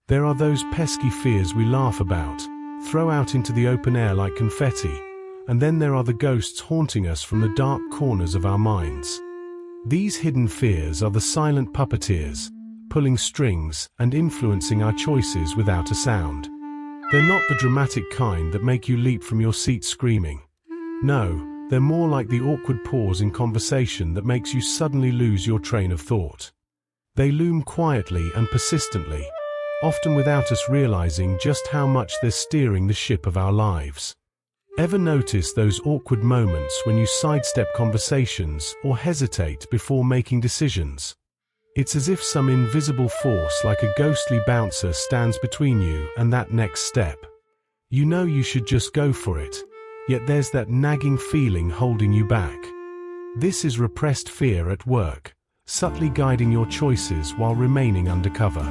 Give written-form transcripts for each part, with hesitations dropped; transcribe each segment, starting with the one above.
There are those pesky fears we laugh about, throw out into the open air like confetti, and then there are the ghosts haunting us from the dark corners of our minds. These hidden fears are the silent puppeteers, pulling strings and influencing our choices without a sound. They're not the dramatic kind that make you leap from your seat screaming. No, they're more like the awkward pause in conversation that makes you suddenly lose your train of thought. They loom quietly and persistently, often without us realizing just how much they're steering the ship of our lives. Ever notice those awkward moments when you sidestep conversations or hesitate before making decisions? It's as if some invisible force like a ghostly bouncer stands between you and that next step. You know you should just go for it, yet there's that nagging feeling holding you back. This is repressed fear at work, subtly guiding your choices while remaining undercover.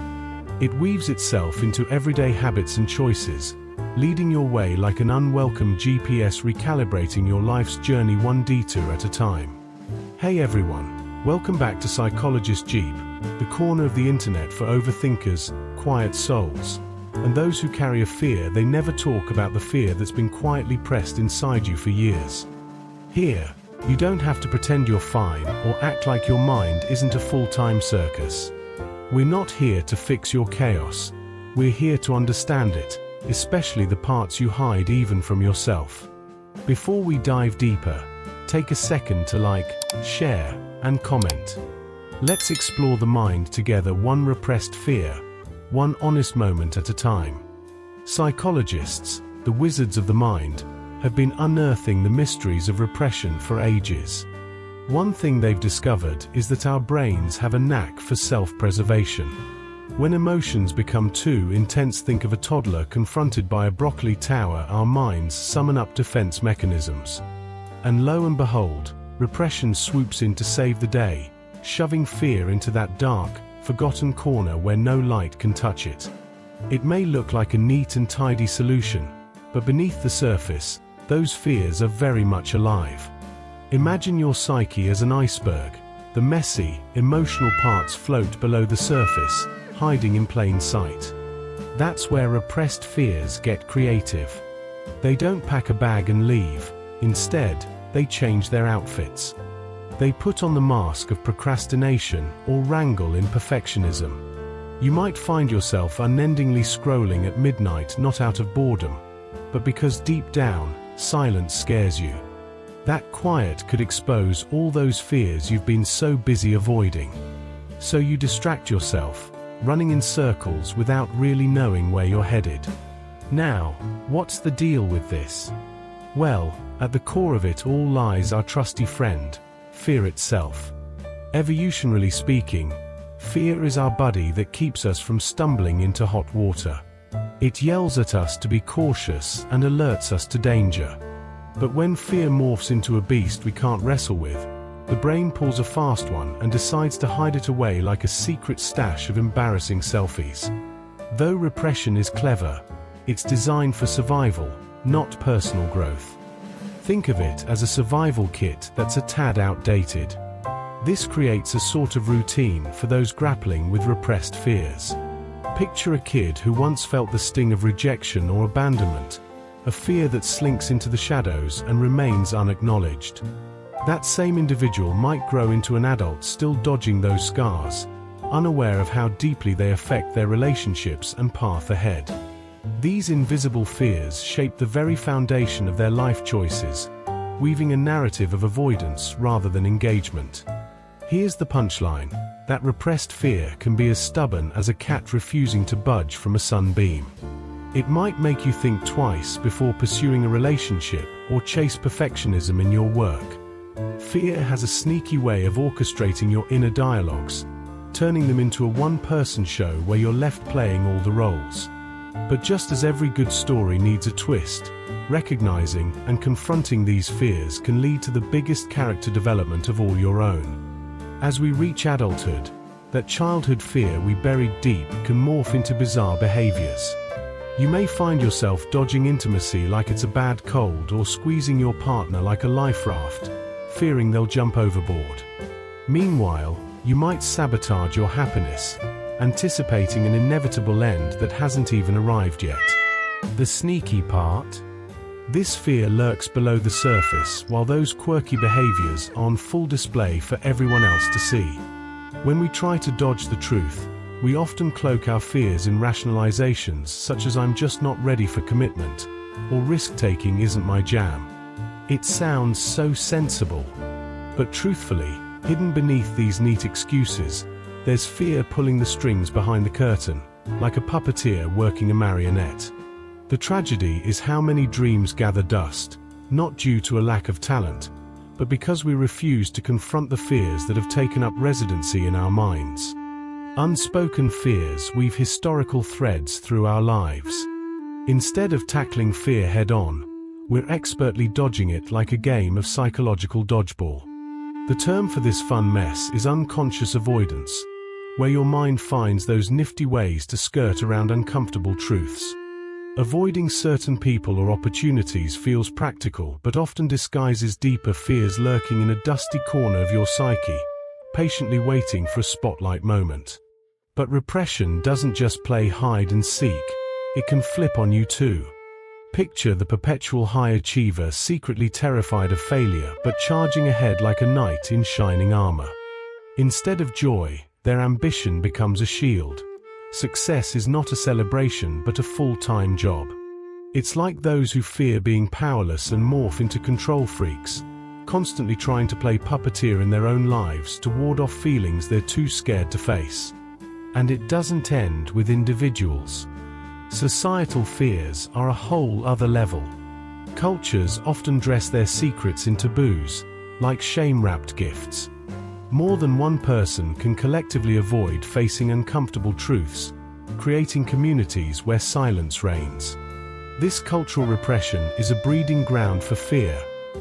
It weaves itself into everyday habits and choices, leading your way like an unwelcome GPS recalibrating your life's journey one detour at a time. Hey everyone, welcome back to Psychologist Jeep, the corner of the internet for overthinkers, quiet souls, and those who carry a fear they never talk about, the fear that's been quietly pressed inside you for years. Here, you don't have to pretend you're fine or act like your mind isn't a full-time circus. We're not here to fix your chaos, we're here to understand it, especially the parts you hide even from yourself. Before we dive deeper, take a second to like, share, and comment. Let's explore the mind together, one repressed fear, one honest moment at a time. Psychologists, the wizards of the mind, have been unearthing the mysteries of repression for ages. One thing they've discovered is that our brains have a knack for self-preservation. When emotions become too intense, think of a toddler confronted by a broccoli tower, our minds summon up defense mechanisms. And lo and behold, repression swoops in to save the day, shoving fear into that dark, forgotten corner where no light can touch it. It may look like a neat and tidy solution, but beneath the surface, those fears are very much alive. Imagine your psyche as an iceberg. The messy, emotional parts float below the surface, hiding in plain sight. That's where repressed fears get creative. They don't pack a bag and leave. Instead, they change their outfits. They put on the mask of procrastination or wrangle in perfectionism. You might find yourself unendingly scrolling at midnight, not out of boredom, but because deep down, silence scares you. That quiet could expose all those fears you've been so busy avoiding. So you distract yourself, running in circles without really knowing where you're headed. Now, what's the deal with this? Well, at the core of it all lies our trusty friend, fear itself. Evolutionarily speaking, fear is our buddy that keeps us from stumbling into hot water. It yells at us to be cautious and alerts us to danger. But when fear morphs into a beast we can't wrestle with, the brain pulls a fast one and decides to hide it away like a secret stash of embarrassing selfies. Though repression is clever, it's designed for survival, not personal growth. Think of it as a survival kit that's a tad outdated. This creates a sort of routine for those grappling with repressed fears. Picture a kid who once felt the sting of rejection or abandonment, a fear that slinks into the shadows and remains unacknowledged. That same individual might grow into an adult still dodging those scars, unaware of how deeply they affect their relationships and path ahead. These invisible fears shape the very foundation of their life choices, weaving a narrative of avoidance rather than engagement. Here's the punchline: that repressed fear can be as stubborn as a cat refusing to budge from a sunbeam. It might make you think twice before pursuing a relationship or chase perfectionism in your work. Fear has a sneaky way of orchestrating your inner dialogues, turning them into a one-person show where you're left playing all the roles. But just as every good story needs a twist, recognizing and confronting these fears can lead to the biggest character development of all your own. As we reach adulthood, that childhood fear we buried deep can morph into bizarre behaviors. You may find yourself dodging intimacy like it's a bad cold, or squeezing your partner like a life raft, fearing they'll jump overboard. Meanwhile, you might sabotage your happiness, anticipating an inevitable end that hasn't even arrived yet. The sneaky part? This fear lurks below the surface, while those quirky behaviors are on full display for everyone else to see. When we try to dodge the truth, we often cloak our fears in rationalizations such as "I'm just not ready for commitment," or "risk-taking isn't my jam." It sounds so sensible. But truthfully, hidden beneath these neat excuses, there's fear pulling the strings behind the curtain, like a puppeteer working a marionette. The tragedy is how many dreams gather dust, not due to a lack of talent, but because we refuse to confront the fears that have taken up residency in our minds. Unspoken fears weave historical threads through our lives. Instead of tackling fear head-on, we're expertly dodging it like a game of psychological dodgeball. The term for this fun mess is unconscious avoidance, where your mind finds those nifty ways to skirt around uncomfortable truths. Avoiding certain people or opportunities feels practical but often disguises deeper fears lurking in a dusty corner of your psyche, patiently waiting for a spotlight moment. But repression doesn't just play hide and seek, it can flip on you too. Picture the perpetual high achiever secretly terrified of failure but charging ahead like a knight in shining armor. Instead of joy, their ambition becomes a shield. Success is not a celebration but a full-time job. It's like those who fear being powerless and morph into control freaks, constantly trying to play puppeteer in their own lives to ward off feelings they're too scared to face. And it doesn't end with individuals. Societal fears are a whole other level. Cultures often dress their secrets in taboos, like shame-wrapped gifts. More than one person can collectively avoid facing uncomfortable truths, creating communities where silence reigns. This cultural repression is a breeding ground for fear,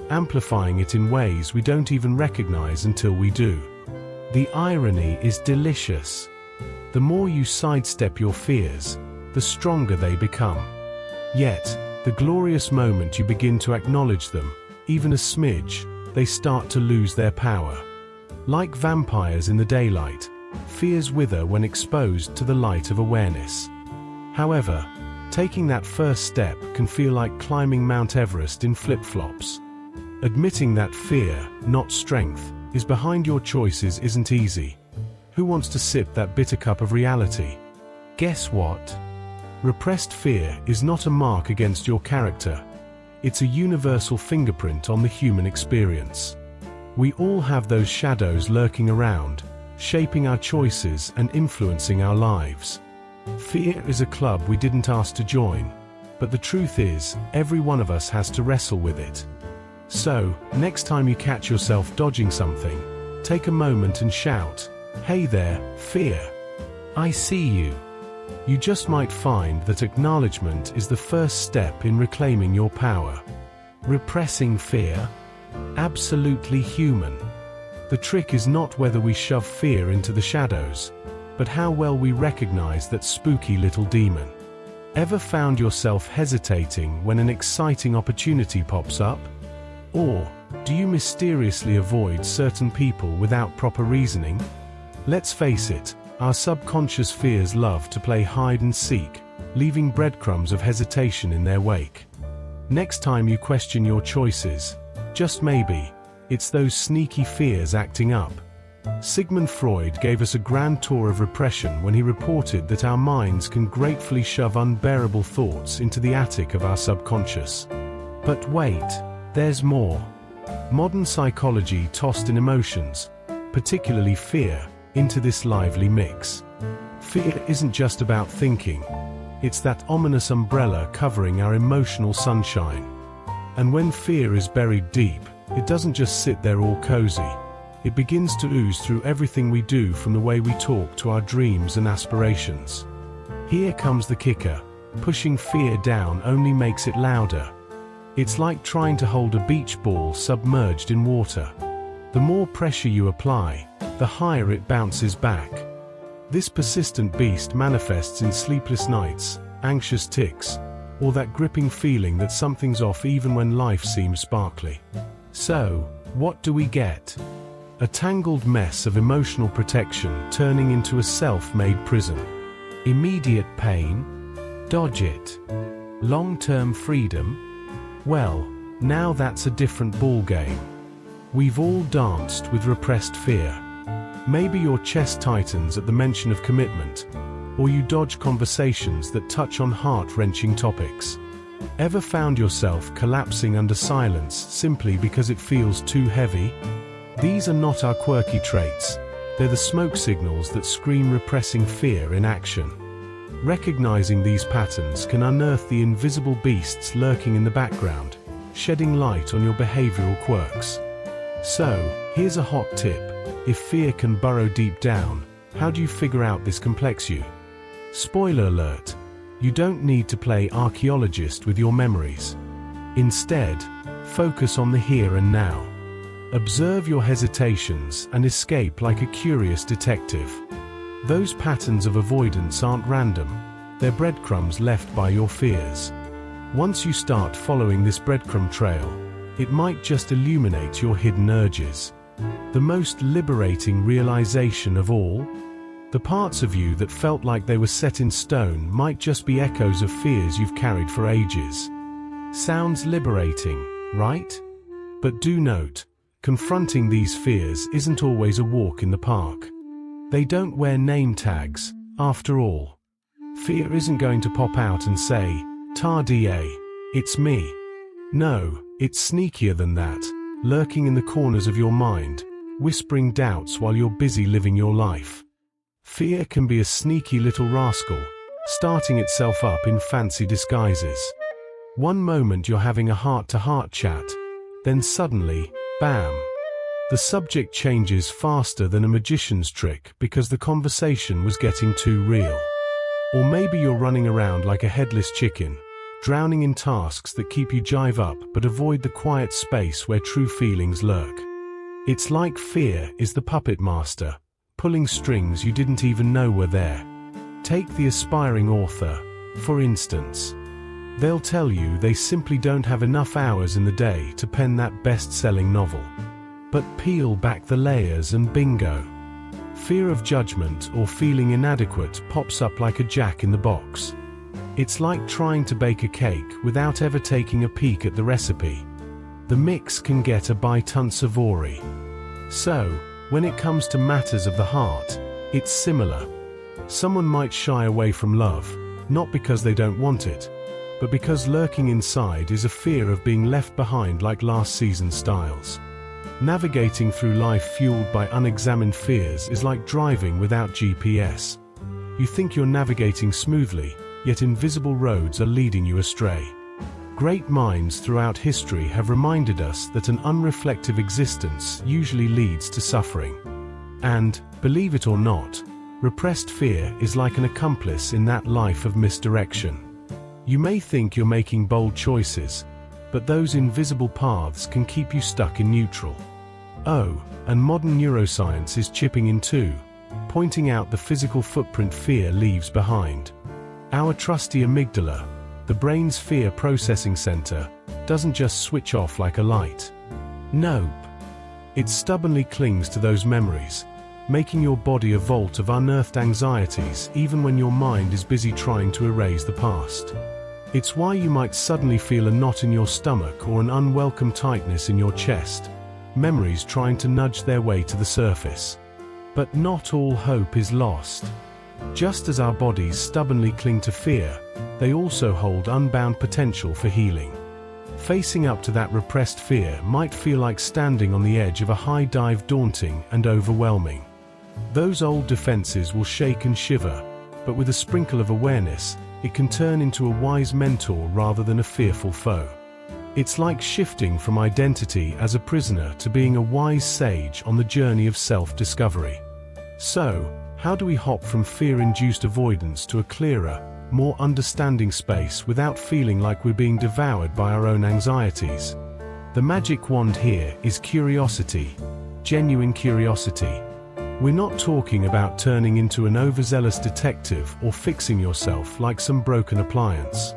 amplifying it in ways we don't even recognize until we do. The irony is delicious. The more you sidestep your fears, the stronger they become. Yet, the glorious moment you begin to acknowledge them, even a smidge, they start to lose their power. Like vampires in the daylight, fears wither when exposed to the light of awareness. However, taking that first step can feel like climbing Mount Everest in flip-flops. Admitting that fear, not strength, is behind your choices isn't easy. Who wants to sip that bitter cup of reality? Guess what? Repressed fear is not a mark against your character. It's a universal fingerprint on the human experience. We all have those shadows lurking around, shaping our choices and influencing our lives. Fear is a club we didn't ask to join, but the truth is, every one of us has to wrestle with it. So, next time you catch yourself dodging something, take a moment and shout, "Hey there, fear. I see you." You just might find that acknowledgement is the first step in reclaiming your power. Repressing fear? Absolutely human. The trick is not whether we shove fear into the shadows, but how well we recognize that spooky little demon. Ever found yourself hesitating when an exciting opportunity pops up? Or, do you mysteriously avoid certain people without proper reasoning? Let's face it, our subconscious fears love to play hide and seek, leaving breadcrumbs of hesitation in their wake. Next time you question your choices, just maybe, it's those sneaky fears acting up. Sigmund Freud gave us a grand tour of repression when he reported that our minds can gratefully shove unbearable thoughts into the attic of our subconscious. But wait, there's more. Modern psychology tossed in emotions, particularly fear, into this lively mix. Fear isn't just about thinking. It's that ominous umbrella covering our emotional sunshine. And when fear is buried deep, it doesn't just sit there all cozy. It begins to ooze through everything we do, from the way we talk to our dreams and aspirations. Here comes the kicker. Pushing fear down only makes it louder. It's like trying to hold a beach ball submerged in water. The more pressure you apply, the higher it bounces back. This persistent beast manifests in sleepless nights, anxious tics, or that gripping feeling that something's off even when life seems sparkly. So, what do we get? A tangled mess of emotional protection turning into a self-made prison. Immediate pain? Dodge it. Long-term freedom? Well, now that's a different ballgame. We've all danced with repressed fear. Maybe your chest tightens at the mention of commitment, or you dodge conversations that touch on heart-wrenching topics. Ever found yourself collapsing under silence simply because it feels too heavy? These are not our quirky traits. They're the smoke signals that scream repressing fear in action. Recognizing these patterns can unearth the invisible beasts lurking in the background, shedding light on your behavioral quirks. So, here's a hot tip. If fear can burrow deep down, how do you figure out this complex you? Spoiler alert, you don't need to play archaeologist with your memories. Instead, focus on the here and now. Observe your hesitations and escape like a curious detective. Those patterns of avoidance aren't random, they're breadcrumbs left by your fears. Once you start following this breadcrumb trail, it might just illuminate your hidden urges. The most liberating realization of all? The parts of you that felt like they were set in stone might just be echoes of fears you've carried for ages. Sounds liberating, right? But do note, confronting these fears isn't always a walk in the park. They don't wear name tags, after all. Fear isn't going to pop out and say, "Ta-da, it's me." No, it's sneakier than that, lurking in the corners of your mind, whispering doubts while you're busy living your life. Fear can be a sneaky little rascal, starting itself up in fancy disguises. One moment you're having a heart-to-heart chat, then suddenly, bam! The subject changes faster than a magician's trick because the conversation was getting too real. Or maybe you're running around like a headless chicken, drowning in tasks that keep you jive up but avoid the quiet space where true feelings lurk. It's like fear is the puppet master, pulling strings you didn't even know were there. Take the aspiring author, for instance. They'll tell you they simply don't have enough hours in the day to pen that best-selling novel. But peel back the layers and bingo. Fear of judgment or feeling inadequate pops up like a jack in the box. It's like trying to bake a cake without ever taking a peek at the recipe. The mix can get a bit unsavory. So, when it comes to matters of the heart, it's similar. Someone might shy away from love, not because they don't want it, but because lurking inside is a fear of being left behind like last season's styles. Navigating through life fueled by unexamined fears is like driving without GPS. You think you're navigating smoothly, yet invisible roads are leading you astray. Great minds throughout history have reminded us that an unreflective existence usually leads to suffering. And, believe it or not, repressed fear is like an accomplice in that life of misdirection. You may think you're making bold choices, but those invisible paths can keep you stuck in neutral. Oh, and modern neuroscience is chipping in too, pointing out the physical footprint fear leaves behind. Our trusty amygdala, the brain's fear processing center, doesn't just switch off like a light. Nope. It stubbornly clings to those memories, making your body a vault of unearthed anxieties even when your mind is busy trying to erase the past. It's why you might suddenly feel a knot in your stomach or an unwelcome tightness in your chest, memories trying to nudge their way to the surface. But not all hope is lost. Just as our bodies stubbornly cling to fear, they also hold unbound potential for healing. Facing up to that repressed fear might feel like standing on the edge of a high dive, daunting and overwhelming. Those old defenses will shake and shiver, but with a sprinkle of awareness, it can turn into a wise mentor rather than a fearful foe. It's like shifting from identity as a prisoner to being a wise sage on the journey of self-discovery. So, how do we hop from fear-induced avoidance to a clearer, more understanding space without feeling like we're being devoured by our own anxieties? The magic wand here is curiosity, genuine curiosity. We're not talking about turning into an overzealous detective or fixing yourself like some broken appliance.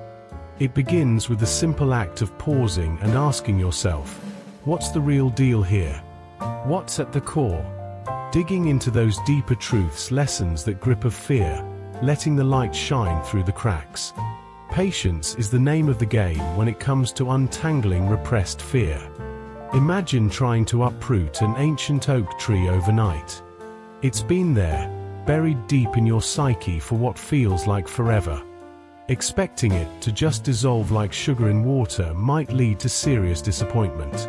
It begins with the simple act of pausing and asking yourself, what's the real deal here? What's at the core? Digging into those deeper truths lessens that grip of fear, letting the light shine through the cracks. Patience is the name of the game when it comes to untangling repressed fear. Imagine trying to uproot an ancient oak tree overnight. It's been there, buried deep in your psyche for what feels like forever. Expecting it to just dissolve like sugar in water might lead to serious disappointment.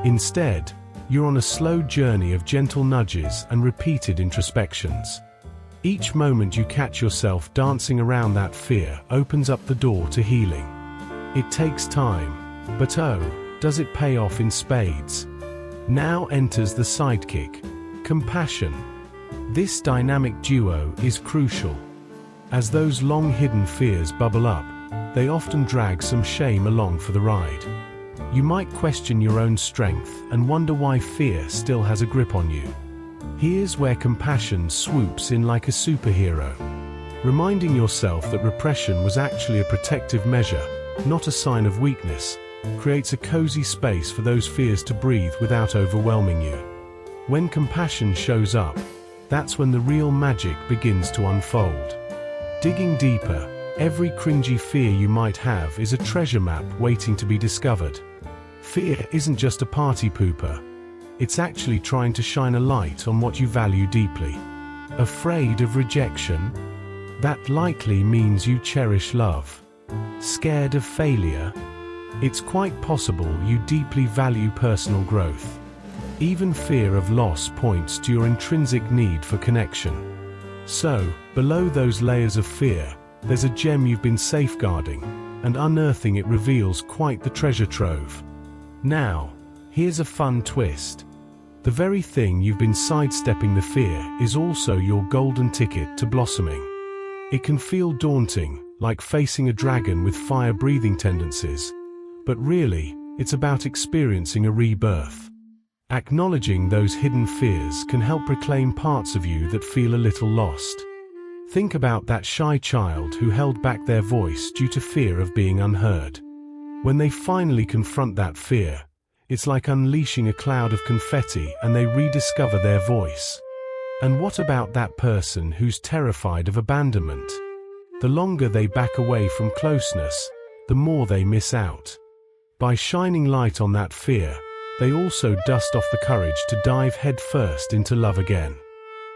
Instead, you're on a slow journey of gentle nudges and repeated introspections. Each moment you catch yourself dancing around that fear opens up the door to healing. It takes time, but oh, does it pay off in spades? Now enters the sidekick, compassion. This dynamic duo is crucial. As those long-hidden fears bubble up, they often drag some shame along for the ride. You might question your own strength and wonder why fear still has a grip on you. Here's where compassion swoops in like a superhero. Reminding yourself that repression was actually a protective measure, not a sign of weakness, creates a cozy space for those fears to breathe without overwhelming you. When compassion shows up, that's when the real magic begins to unfold. Digging deeper, every cringy fear you might have is a treasure map waiting to be discovered. Fear isn't just a party pooper. It's actually trying to shine a light on what you value deeply. Afraid of rejection? That likely means you cherish love. Scared of failure? It's quite possible you deeply value personal growth. Even fear of loss points to your intrinsic need for connection. So, below those layers of fear, there's a gem you've been safeguarding, and unearthing it reveals quite the treasure trove. Now, here's a fun twist. The very thing you've been sidestepping the fear is also your golden ticket to blossoming. It can feel daunting, like facing a dragon with fire-breathing tendencies, but really, it's about experiencing a rebirth. Acknowledging those hidden fears can help reclaim parts of you that feel a little lost. Think about that shy child who held back their voice due to fear of being unheard. When they finally confront that fear, it's like unleashing a cloud of confetti and they rediscover their voice. And what about that person who's terrified of abandonment? The longer they back away from closeness, the more they miss out. By shining light on that fear, they also dust off the courage to dive headfirst into love again.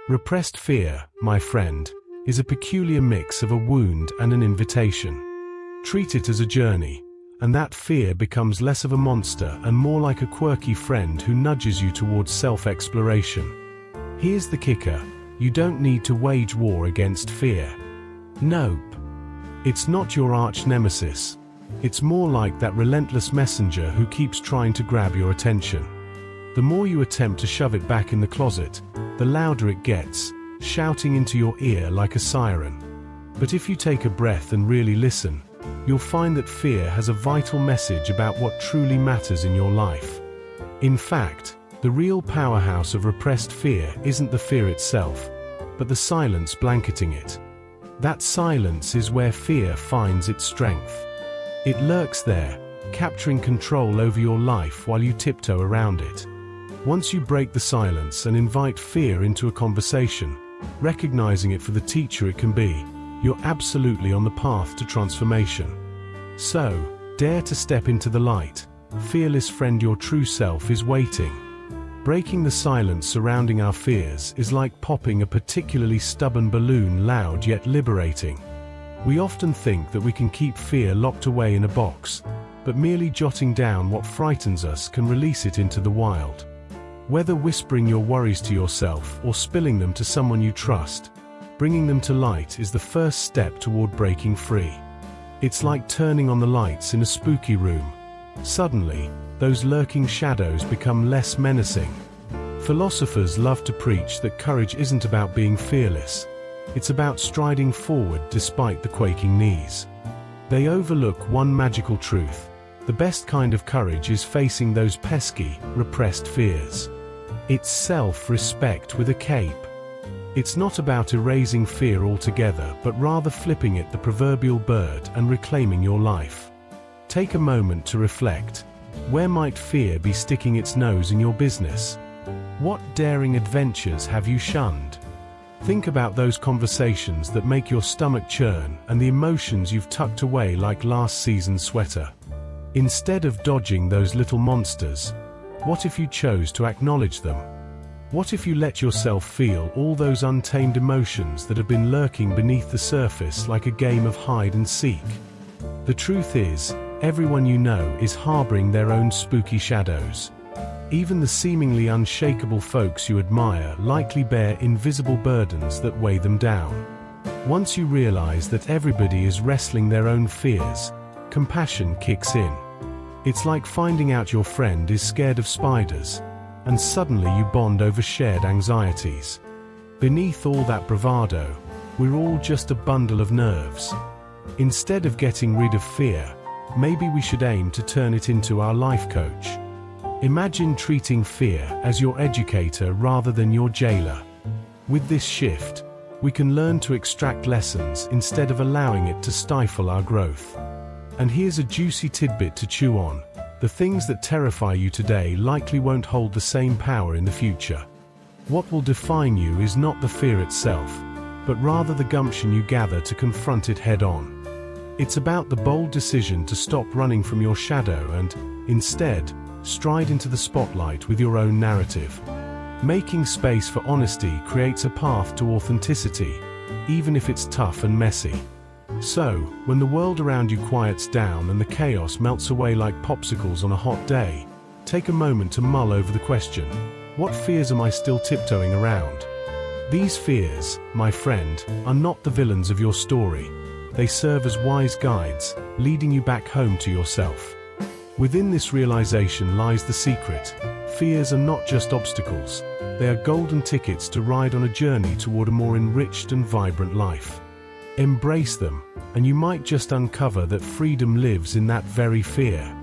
Repressed fear, my friend, is a peculiar mix of a wound and an invitation. Treat it as a journey, and that fear becomes less of a monster and more like a quirky friend who nudges you towards self-exploration. Here's the kicker: you don't need to wage war against fear. Nope. It's not your arch-nemesis. It's more like that relentless messenger who keeps trying to grab your attention. The more you attempt to shove it back in the closet, the louder it gets, shouting into your ear like a siren. But if you take a breath and really listen, you'll find that fear has a vital message about what truly matters in your life. In fact, the real powerhouse of repressed fear isn't the fear itself, but the silence blanketing it. That silence is where fear finds its strength. It lurks there, capturing control over your life while you tiptoe around it. Once you break the silence and invite fear into a conversation, recognizing it for the teacher it can be, you're absolutely on the path to transformation. So, dare to step into the light. Fearless friend, your true self is waiting. Breaking the silence surrounding our fears is like popping a particularly stubborn balloon, loud yet liberating. We often think that we can keep fear locked away in a box, but merely jotting down what frightens us can release it into the wild. Whether whispering your worries to yourself or spilling them to someone you trust, bringing them to light is the first step toward breaking free. It's like turning on the lights in a spooky room. Suddenly, those lurking shadows become less menacing. Philosophers love to preach that courage isn't about being fearless. It's about striding forward despite the quaking knees. They overlook one magical truth: the best kind of courage is facing those pesky, repressed fears. It's self-respect with a cape. It's not about erasing fear altogether, but rather flipping it the proverbial bird and reclaiming your life. Take a moment to reflect. Where might fear be sticking its nose in your business? What daring adventures have you shunned? Think about those conversations that make your stomach churn and the emotions you've tucked away like last season's sweater. Instead of dodging those little monsters, what if you chose to acknowledge them? What if you let yourself feel all those untamed emotions that have been lurking beneath the surface like a game of hide and seek? The truth is, everyone you know is harboring their own spooky shadows. Even the seemingly unshakable folks you admire likely bear invisible burdens that weigh them down. Once you realize that everybody is wrestling their own fears, compassion kicks in. It's like finding out your friend is scared of spiders, and suddenly you bond over shared anxieties. Beneath all that bravado, we're all just a bundle of nerves. Instead of getting rid of fear, maybe we should aim to turn it into our life coach. Imagine treating fear as your educator rather than your jailer. With this shift, we can learn to extract lessons instead of allowing it to stifle our growth. And here's a juicy tidbit to chew on. The things that terrify you today likely won't hold the same power in the future. What will define you is not the fear itself, but rather the gumption you gather to confront it head-on. It's about the bold decision to stop running from your shadow and, instead, stride into the spotlight with your own narrative. Making space for honesty creates a path to authenticity, even if it's tough and messy. So, when the world around you quiets down and the chaos melts away like popsicles on a hot day, take a moment to mull over the question, what fears am I still tiptoeing around? These fears, my friend, are not the villains of your story. They serve as wise guides, leading you back home to yourself. Within this realization lies the secret. Fears are not just obstacles. They are golden tickets to ride on a journey toward a more enriched and vibrant life. Embrace them, and you might just uncover that freedom lives in that very fear.